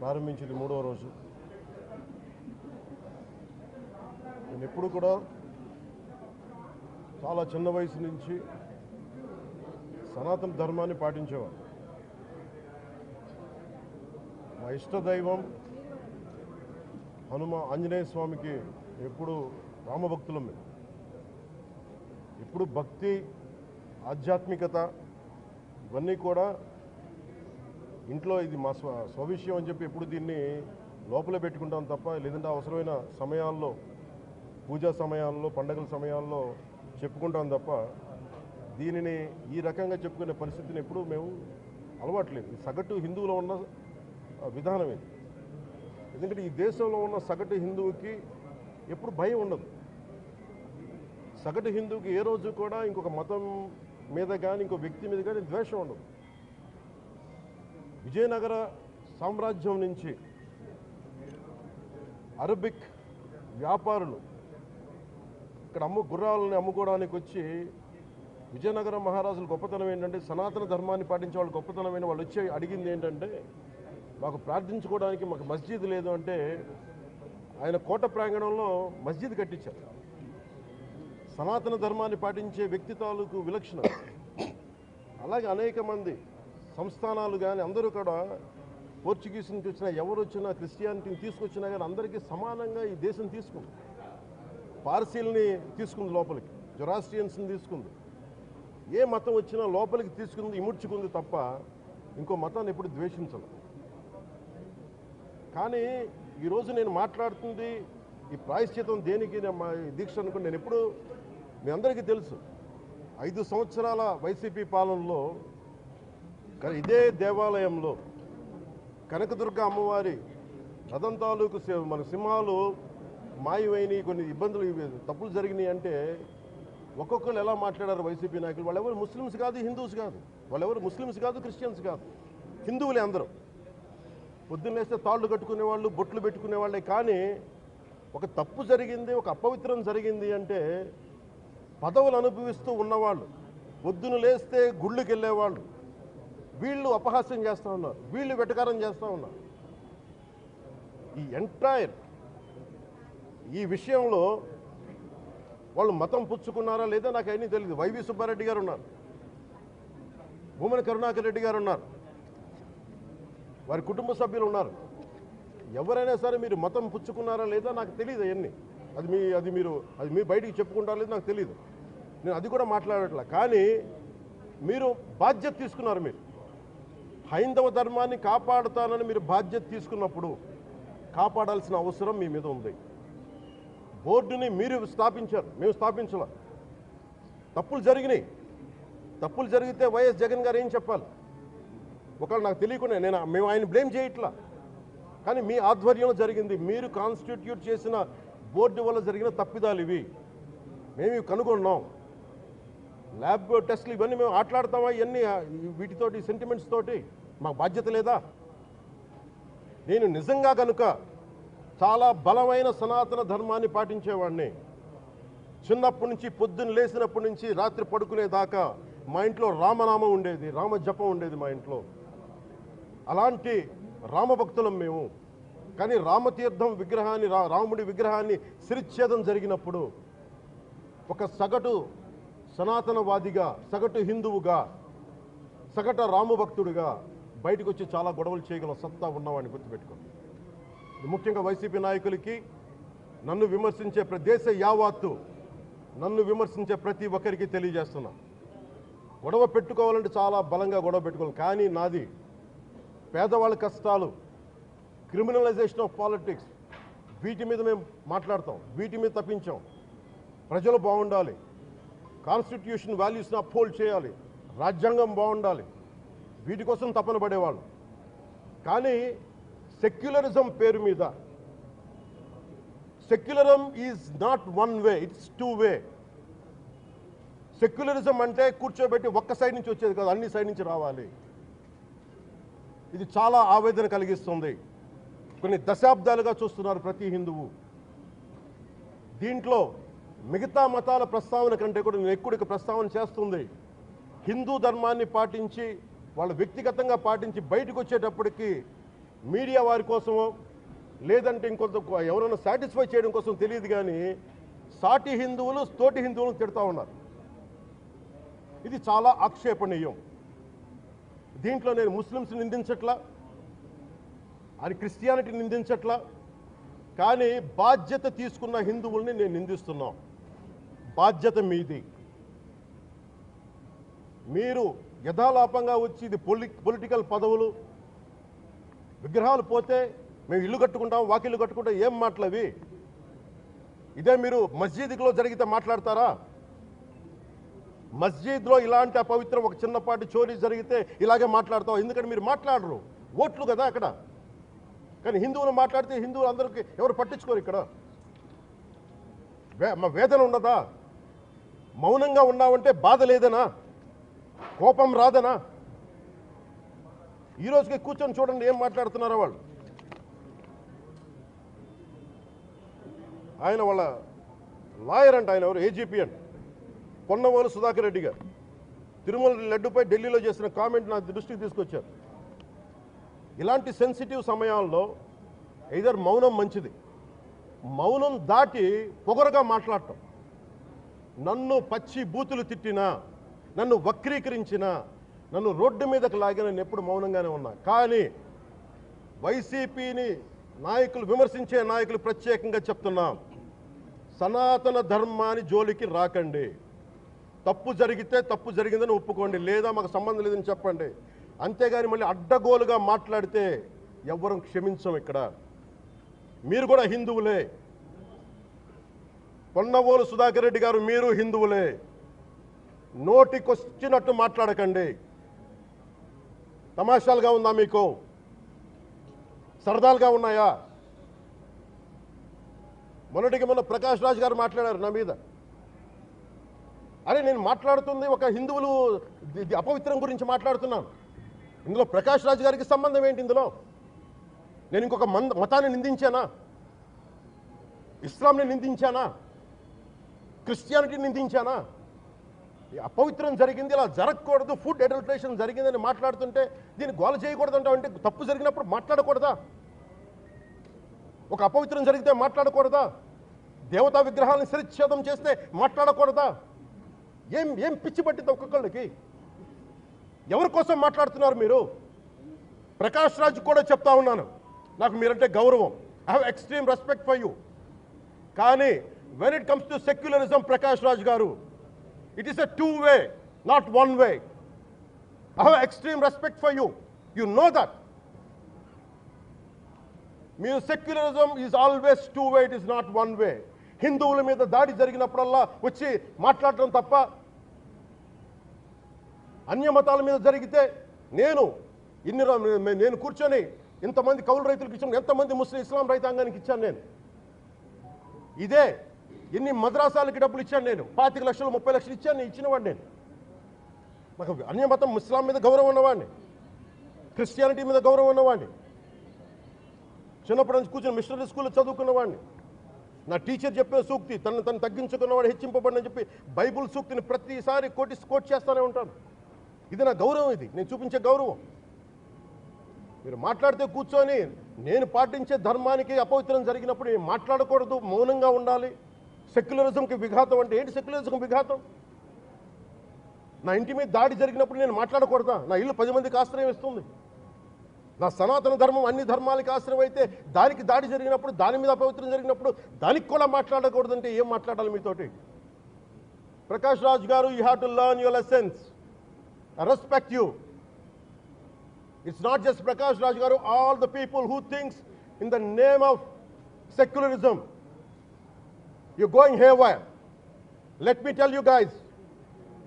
ప్రారంభించింది 3వ రోజు. నేను ఎప్పుడు కూడా చాలా చిన్న వయసు నుంచి సనాతన ధర్మాన్ని పాటించేవాడు. మా ఇష్ట దైవం ఆంజనేయ స్వామికి ఎప్పుడు రామభక్తులం మేము. ఇప్పుడు భక్తి, ఆధ్యాత్మికత ఇవన్నీ కూడా ఇంట్లో ఇది మా స్వవిషయం అని చెప్పి ఎప్పుడు దీన్ని లోపలే పెట్టుకుంటాం తప్ప, లేదంటే అవసరమైన సమయాల్లో, పూజా సమయాల్లో, పండగల సమయాల్లో చెప్పుకుంటాం తప్ప దీనిని ఈ రకంగా చెప్పుకునే పరిస్థితిని ఎప్పుడూ మేము అలవాట్లేదు. ఈ సగటు హిందువులో ఉన్న విధానం ఇది. ఎందుకంటే ఈ దేశంలో ఉన్న సగటు హిందువుకి ఎప్పుడు భయం ఉండదు. సగటు హిందువుకి ఏ రోజు కూడా ఇంకొక మతం మీద కానీ ఇంకో వ్యక్తి మీద కానీ ద్వేషం ఉండదు. విజయనగర సామ్రాజ్యం నుంచి అరబిక్ వ్యాపారులు ఇక్కడ గుర్రాలని అమ్ముకోవడానికి వచ్చి విజయనగరం మహారాజుల గొప్పతనం ఏంటంటే, సనాతన ధర్మాన్ని పాటించే వాళ్ళు గొప్పతనమైన వాళ్ళు వచ్చి అడిగింది ఏంటంటే, మాకు ప్రార్థించుకోవడానికి మాకు మస్జిద్ లేదు అంటే ఆయన కోట ప్రాంగణంలో మస్జిద్ కట్టించారు. సనాతన ధర్మాన్ని పాటించే వ్యక్తి తాలూకు విలక్షణం. అలాగే అనేక మంది సంస్థానాలు కానీ అందరూ కూడా పోర్చుగీస్ నుంచి వచ్చినా, ఎవరు వచ్చినా, క్రిస్టియానిటీని తీసుకొచ్చినా కానీ అందరికీ సమానంగా ఈ దేశం తీసుకుంది. పార్సీల్ని తీసుకుంది లోపలికి, జొరాస్ట్రియన్స్ని తీసుకుంది. ఏ మతం వచ్చినా లోపలికి తీసుకుంది, ఇముడ్చుకుంది తప్ప ఇంకో మతాన్ని ఎప్పుడు ద్వేషించదు. కానీ ఈరోజు నేను మాట్లాడుతుంది ఈ ప్రాయశ్చితం దేనికి, మా దీక్ష అనుకుని నేను ఎప్పుడు మీ అందరికీ తెలుసు, 5 సంవత్సరాల వైసీపీ పాలనలో ఇదే దేవాలయంలో కనకదుర్గ అమ్మవారి రథం తాలూకు మన సింహాలు మాయమైనవి, కొన్ని ఇబ్బందులు, తప్పులు జరిగినాయి అంటే ఒక్కొక్కరు ఎలా మాట్లాడారు వైసీపీ నాయకులు. వాళ్ళెవరు ముస్లిమ్స్ కాదు, హిందూస్ కాదు, వాళ్ళెవరు ముస్లిమ్స్ కాదు, క్రిస్టియన్స్ కాదు, హిందువులే అందరూ. పొద్దున్నేస్తే తాళ్ళు కట్టుకునేవాళ్ళు, బొట్లు పెట్టుకునేవాళ్ళే. కానీ ఒక తప్పు జరిగింది, ఒక అపవిత్రం జరిగింది అంటే పదవులు అనుభవిస్తూ ఉన్నవాళ్ళు, పొద్దున లేస్తే గుళ్ళకి వెళ్ళేవాళ్ళు, వీళ్ళు అపహాస్యం చేస్తూ ఉన్నారు, వీళ్ళు వెటకారం చేస్తూ ఉన్నారు. ఈ ఎంటైర్ ఈ విషయంలో వాళ్ళు మతం పుచ్చుకున్నారా లేదా నాకు అయినా తెలియదు. వైవి సుబ్బారెడ్డి గారు ఉన్నారు, భూమన కరుణాకర్ రెడ్డి గారు ఉన్నారు, వారి కుటుంబ సభ్యులు ఉన్నారు. ఎవరైనా సరే మీరు మతం పుచ్చుకున్నారా లేదా నాకు తెలియదు. అవన్నీ అది మీరు బయటికి చెప్పుకుంటారా లేదా నాకు తెలియదు. నేను అది కూడా మాట్లాడట్లా. కానీ మీరు బాధ్యత తీసుకున్నారు. మీరు హైందవ ధర్మాన్ని కాపాడుతానని మీరు బాధ్యత తీసుకున్నప్పుడు కాపాడాల్సిన అవసరం మీ మీద ఉంది. బోర్డుని మీరు స్థాపించారు, మేము స్థాపించాల. తప్పులు జరిగినాయి. తప్పులు జరిగితే వైఎస్ జగన్ గారు ఏం చెప్పాలి? ఒకవేళ నాకు తెలియకుండా మేము ఆయన బ్లేమ్ చేయట్లా. కానీ మీ ఆధ్వర్యంలో జరిగింది, మీరు కాన్స్టిట్యూట్ చేసిన బోర్డు వల్ల జరిగిన తప్పిదాలు ఇవి, మేము కనుగొన్నాం. ల్యాబ్ టెస్ట్లు ఇవన్నీ మేము ఆటలాడతామా? ఇవన్నీ వీటితోటి సెంటిమెంట్స్ తోటి మాకు బాధ్యత లేదా? నేను నిజంగా కనుక చాలా బలమైన సనాతన ధర్మాన్ని పాటించేవాడిని. చిన్నప్పటి నుంచి, పొద్దున్న లేచినప్పటి నుంచి రాత్రి పడుకునేదాకా మా ఇంట్లో రామనామం ఉండేది, రామ జపం ఉండేది మా ఇంట్లో. అలాంటి రామభక్తులం మేము. కానీ రామతీర్థం విగ్రహాన్ని, రాముడి విగ్రహాన్ని శిరచ్ఛేదం జరిగినప్పుడు ఒక సగటు సనాతనవాదిగా, సగటు హిందువుగా, సగటు రామభక్తుడిగా బయటకు వచ్చి చాలా గొడవలు చేయగల సత్తా ఉన్నవాడిని గుర్తుపెట్టుకోండి. ముఖ్యంగా వైసీపీ నాయకులకి, నన్ను విమర్శించే దేశ యావత్తు నన్ను విమర్శించే ప్రతి ఒక్కరికి తెలియజేస్తున్నా, గొడవ పెట్టుకోవాలంటే చాలా బలంగా గొడవ పెట్టుకోవాలి. కానీ నాది పేదవాళ్ళ కష్టాలు, క్రిమినలైజేషన్ ఆఫ్ పాలిటిక్స్, వీటి మీద మేము మాట్లాడతాం, వీటి మీద తప్పించాం. ప్రజలు బాగుండాలి, కాన్స్టిట్యూషన్ వాల్యూస్ని అప్హోల్డ్ చేయాలి, రాజ్యాంగం బాగుండాలి, వీటి కోసం తపన పడేవాళ్ళు. కానీ సెక్యులరిజం పేరు మీద, secularism is not one way, it's two way. Secularism అంటే కూర్చోబెట్టి ఒక్క సైడ్ నుంచి వచ్చేది కాదు, అన్ని సైడ్ నుంచి రావాలి. ఇది చాలా ఆవేదన కలిగిస్తుంది. కొన్ని దశాబ్దాలుగా చూస్తున్నారు ప్రతి హిందువు. దీంట్లో మిగతా మతాల ప్రస్తావన కంటే కూడా నేను ఎక్కువ ప్రస్తావన చేస్తుంది హిందూ ధర్మాన్ని పాటించి, వాళ్ళు వ్యక్తిగతంగా పాటించి బయటకు వచ్చేటప్పటికి మీడియా వారి కోసమో లేదంటే ఇంకొంత ఎవరైనా సాటిస్ఫై చేయడం కోసం తెలియదు, కానీ సాటి హిందువులు తోటి హిందువులను తిడతా ఉన్నారు. ఇది చాలా ఆక్షేపణీయం. దీంట్లో నేను ముస్లిమ్స్ నిందించట్లా, అని క్రిస్టియానిటీ నిందించట్లా, కానీ బాధ్యత తీసుకున్న హిందువుల్ని నేను నిందిస్తున్నాం. బాధ్యత మీది. మీరు యథాలాపంగా వచ్చి ఇది పొలిటికల్ పదవులు, విగ్రహాలు పోతే మేము ఇల్లు కట్టుకుంటాం, వాకిళ్ళు కట్టుకుంటాం, ఏం మాటలవి? ఇదే మీరు మస్జిద్లో జరిగితే మాట్లాడతారా? మస్జిద్లో ఇలాంటి అపవిత్రం ఒక చిన్నపాటి చోరీ జరిగితే ఇలాగే మాట్లాడతాం. ఎందుకంటే మీరు మాట్లాడరు, ఓట్లు కదా అక్కడ. కానీ హిందువులు మాట్లాడితే హిందువులు అందరికీ ఎవరు పట్టించుకోరు. ఇక్కడ మా వేదన ఉన్నదా? మౌనంగా ఉన్నామంటే బాధ లేదనా? కోపం రాదనా? ఈ రోజుకి కూర్చొని చూడండి ఏం మాట్లాడుతున్నారో వాళ్ళు. ఆయన వాళ్ళ లాయర్ అంట, ఆయన ఎవరు, ఏజీపీ అంట, పొన్నవోలు సుధాకర్ రెడ్డి గారు తిరుమల లడ్డుపై ఢిల్లీలో చేసిన కామెంట్ నా దృష్టికి తీసుకొచ్చారు. ఇలాంటి సెన్సిటివ్ సమయాల్లో ఎయిదర్ మౌనం మంచిది, మౌనం దాటి పొగరుగా మాట్లాడటం, నన్ను పచ్చి బూతులు తిట్టినా, నన్ను వక్రీకరించినా, నన్ను రోడ్డు మీదకి లాగిన నేను ఎప్పుడు మౌనంగానే ఉన్నా. కానీ వైసీపీని నాయకులు, విమర్శించే నాయకులు ప్రత్యేకంగా చెప్తున్నాం, సనాతన ధర్మాన్ని జోలికి రాకండి. తప్పు జరిగితే తప్పు జరిగిందని ఒప్పుకోండి, లేదా మాకు సంబంధం లేదని చెప్పండి. అంతేగాని మళ్ళీ అడ్డగోలుగా మాట్లాడితే ఎవ్వరం క్షమించం. ఇక్కడ మీరు కూడా హిందువులే. పొన్నవోలు సుధాకర్ రెడ్డి గారు మీరు హిందువులే. నోటికొచ్చినట్టు మాట్లాడకండి. తమాషాలుగా ఉందా మీకు? సరదాలుగా ఉన్నాయా? మొన్న ప్రకాష్ రాజ్ గారు మాట్లాడారు నా మీద. అరే నేను మాట్లాడుతుంది ఒక హిందువులు అపవిత్రం గురించి మాట్లాడుతున్నాను. ఇందులో ప్రకాష్ రాజ్ గారికి సంబంధం ఏంటి? ఇందులో నేను ఇంకొక మతాన్ని నిందించానా? ఇస్లాంని నిందించానా? క్రిస్టియానిటీని నిందించానా? అపవిత్రం జరిగింది, ఇలా జరగకూడదు, ఫుడ్ అడల్టరేషన్ జరిగిందని మాట్లాడుతుంటే దీన్ని గోల చేయకూడదు అంటే తప్పు జరిగినప్పుడు మాట్లాడకూడదా? ఒక అపవిత్రం జరిగితే మాట్లాడకూడదా? దేవతా విగ్రహాలను శిరచ్ఛేదం చేస్తే మాట్లాడకూడదా? ఏం పిచ్చి పట్టింది ఒక్కొక్కళ్ళకి? ఎవరి కోసం మాట్లాడుతున్నారు మీరు? ప్రకాష్ రాజ్ కూడా చెప్తా ఉన్నాను, నాకు మీరంటే గౌరవం, I have extreme respect for you. కానీ when it comes to secularism, Prakash Raj garu, it is a two-way, not one-way. I have extreme respect for you. You know that. Means secularism is always two-way, it is not one-way. హిందువుల మీద దాడి జరిగినప్పుడల్లా వచ్చి మాట్లాడటం తప్ప, అన్య మతాల మీద జరిగితే నేను కూర్చొని ఇంతమంది కౌలు రైతులకు ఇచ్చాను, ఎంతమంది ముస్లిం ఇస్లాం రైతాంగానికి ఇచ్చాను నేను. ఇదే ఎన్ని మద్రాసాలకి డబ్బులు ఇచ్చాను నేను, 25 లక్షలు 30 లక్షలు ఇచ్చాను, ఇచ్చినవాడిని నేను. నాకు అన్యమతం ఇస్లాం మీద గౌరవం ఉన్నవాడిని, క్రిస్టియానిటీ మీద గౌరవం ఉన్నవాడిని, చిన్నప్పటి నుంచి కూర్చొని మిషనరీ స్కూల్లో చదువుకున్నవాడిని. నా టీచర్ చెప్పే సూక్తి, తను తగ్గించుకున్నవాడు హెచ్చింపబడిని చెప్పి బైబుల్ సూక్తిని ప్రతిసారి కోట్ చేస్తూనే ఉంటాను. ఇది నా గౌరవం, ఇది నేను చూపించే గౌరవం. మీరు మాట్లాడితే కూర్చొని నేను పాటించే ధర్మానికి అపవిత్రం జరిగినప్పుడు నేను మాట్లాడకూడదు, మౌనంగా ఉండాలి. సెక్యులరిజంకి విఘాతం అంటే ఏంటి? సెక్యులరిజంకి విఘాతం? నా ఇంటి మీద దాడి జరిగినప్పుడు నేను మాట్లాడకూడదా? నా ఇల్లు 10 మందికి ఆశ్రయం ఇస్తుంది. నా సనాతన ధర్మం అన్ని ధర్మాలకి ఆశ్రయం అయితే దానికి దాడి జరిగినప్పుడు, దాని మీద అపవిత్రం జరిగినప్పుడు దానికి కూడా మాట్లాడకూడదంటే ఏం మాట్లాడాలి మీతోటి? Prakash Raj garu, you have to learn your lessons. I respect you. It's not just Prakash Raj garu, all the people who thinks in the name of secularism, you're going haywire. Let me tell you guys,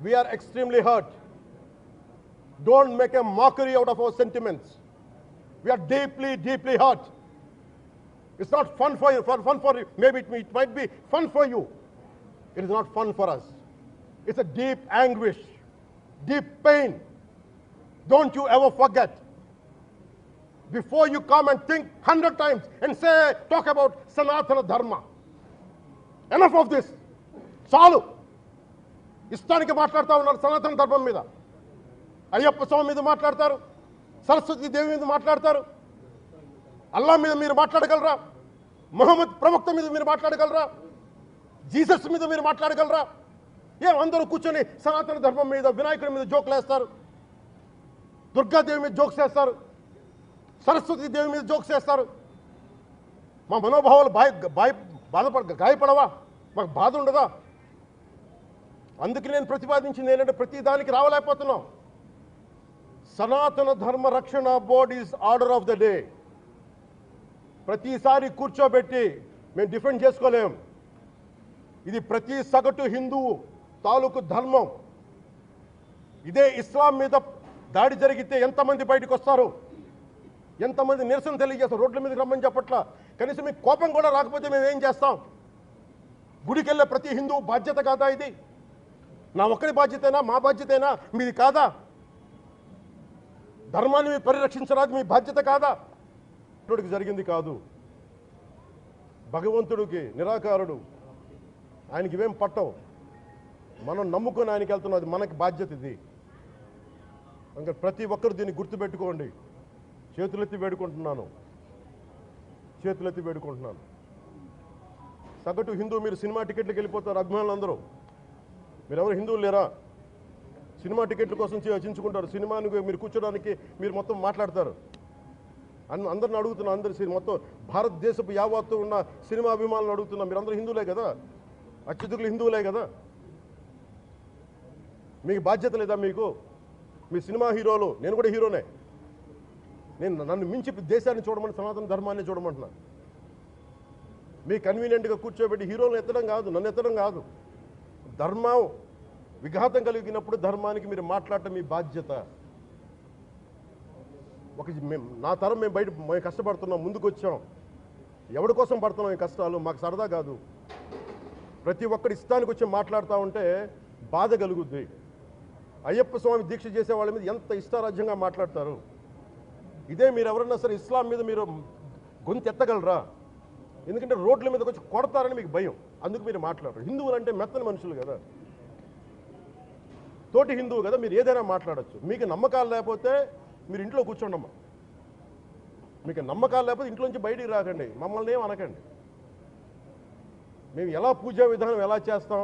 we are extremely hurt. Don't make a mockery out of our sentiments. We are deeply, deeply hurt. It's not fun for you, maybe it might be fun for you. It is not fun for us. It's a deep anguish, deep pain. Don't you ever forget. Before you come and think 100 times and say, talk about Sanatana Dharma. Enough of this. చాలు. ఇష్టానికి మాట్లాడుతూ ఉన్నారు సనాతన ధర్మం మీద. అయ్యప్ప స్వామి మీద మాట్లాడతారు, సరస్వతి దేవి మీద మాట్లాడతారు. అల్లా మీద మీరు మాట్లాడగలరా? మహమ్మద్ ప్రవక్త మీద మీరు మాట్లాడగలరా? జీసస్ మీద మీరు మాట్లాడగలరా? అందరూ కూర్చొని సనాతన ధర్మం మీద, వినాయకుడి మీద జోకులు వేస్తారు, దుర్గాదేవి మీద జోక్స్ వేస్తారు, సరస్వతి దేవి మీద జోక్స్ వేస్తారు. మా మనోభావాలు గాయపడవా? మాకు బాధ ఉండదా? అందుకే నేను ప్రతిపాదించింది ఏంటంటే, ప్రతి దానికి రావలేకపోతున్నాం. సనాతన ధర్మ రక్షణ board is order of the day. ప్రతిసారి కూర్చోబెట్టి మేము డిఫెండ్ చేసుకోలేం. ఇది ప్రతి సగటు హిందువు తాలూకు ధర్మం. ఇదే ఇస్లాం మీద దాడి జరిగితే ఎంతమంది బయటకు వస్తారు? ఎంతమంది నిరసన తెలియజేస్తారు? రోడ్ల మీదకి రమ్మని చెప్పట్లా. కనీసం మీకు కోపం కూడా రాకపోతే మేము ఏం చేస్తాం? గుడికి వెళ్ళే ప్రతి హిందువు బాధ్యత కాదా ఇది? నా ఒక్కరి బాధ్యతేనా? మా బాధ్యతేనా? మీది కాదా? ధర్మాన్ని మీరు పరిరక్షించరాదు మీ బాధ్యత కాదా? ఇప్పటికి జరిగింది కాదు. భగవంతుడికి నిరాకారుడు, ఆయనకి ఇవేం పట్టవు. మనం నమ్ముకొని ఆయనకి వెళ్తున్నది మనకి బాధ్యత ఇది. ఇంకా ప్రతి ఒక్కరు దీన్ని గుర్తుపెట్టుకోండి. చేతులెత్తి వేడుకుంటున్నాను. సగటు హిందూ మీరు సినిమా టికెట్లకు వెళ్ళిపోతారు. అభిమానులు అందరూ మీరు ఎవరు హిందువులు లేరా? సినిమా టికెట్ల కోసం చించుకుంటారు. సినిమాని మీరు కూర్చోడానికి మీరు మొత్తం మాట్లాడతారు. అందరిని అడుగుతున్నా, మొత్తం భారతదేశపు యావత్తు ఉన్న సినిమా అభిమానులు అడుగుతున్నా, మీరు అందరూ హిందువులే కదా? అత్యధికులు హిందువులే కదా? మీకు బాధ్యత లేదా? మీకు మీ సినిమా హీరోలు, నేను కూడా హీరోనే. నన్ను మించి దేశాన్ని చూడమని, సనాతన ధర్మాన్ని చూడమంటున్నా. మీ కన్వీనియంట్గా కూర్చోబెట్టి హీరోలను ఎత్తడం కాదు, నన్ను ఎత్తడం కాదు. ధర్మం విఘాతం కలిగినప్పుడు ధర్మానికి మీరు మాట్లాడటం మీ బాధ్యత. నా తరం మేము కష్టపడుతున్నాం, ముందుకు వచ్చాం. ఎవరి కోసం పడుతున్నాం ఈ కష్టాలు? మాకు సరదా కాదు. ప్రతి ఒక్కరి ఇష్టానికి వచ్చి మాట్లాడుతూ ఉంటే బాధ కలుగుద్ది. అయ్యప్ప స్వామి దీక్ష చేసే వాళ్ళ మీద ఎంత ఇష్టారాజ్యంగా మాట్లాడతారు. ఇదే మీరు ఎవరన్నా సరే ఇస్లాం మీద మీరు గొంతు ఎత్తగలరా? ఎందుకంటే రోడ్ల మీదకి వచ్చి కొడతారని మీకు భయం, అందుకు మీరు మాట్లాడరు. హిందువులు అంటే మెత్తని మనుషులు కదా, తోటి హిందువు కదా, మీరు ఏదైనా మాట్లాడచ్చు. మీకు నమ్మకాలు లేకపోతే మీరు ఇంట్లో కూర్చోండమ్మా. మీకు నమ్మకాలు లేకపోతే ఇంట్లోంచి బయటికి రాకండి, మమ్మల్ని ఏం అనకండి. మేము ఎలా పూజా విధానం ఎలా చేస్తాం,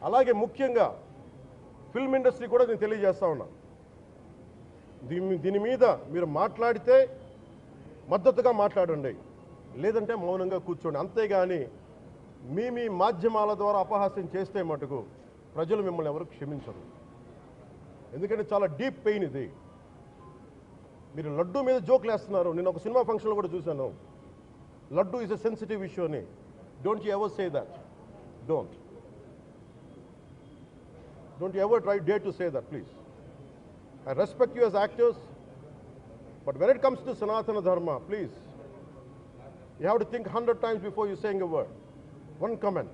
అలాగే ముఖ్యంగా ఫిల్మ్ ఇండస్ట్రీ కూడా నేను తెలియజేస్తా ఉన్నా. దీని మీద మీరు మాట్లాడితే మద్దతుగా మాట్లాడండి, లేదంటే మౌనంగా కూర్చోండి. అంతేగాని మీ మాధ్యమాల ద్వారా అపహాస్యం చేస్తే మటుకు ప్రజలు మిమ్మల్ని ఎవరు క్షమించరు. ఎందుకంటే చాలా డీప్ పెయిన్ ఇది. మీరు లడ్డు మీద జోక్లు వేస్తున్నారు. నేను ఒక సినిమా ఫంక్షన్లో కూడా చూశాను. Laddu is a sensitive issue అని. Don't you ever say that. Don't you ever dare to say that, please. I respect you as actors, but when it comes to Sanatana Dharma, please, you have to think 100 times before you saying a word. One comment.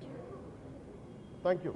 Thank you.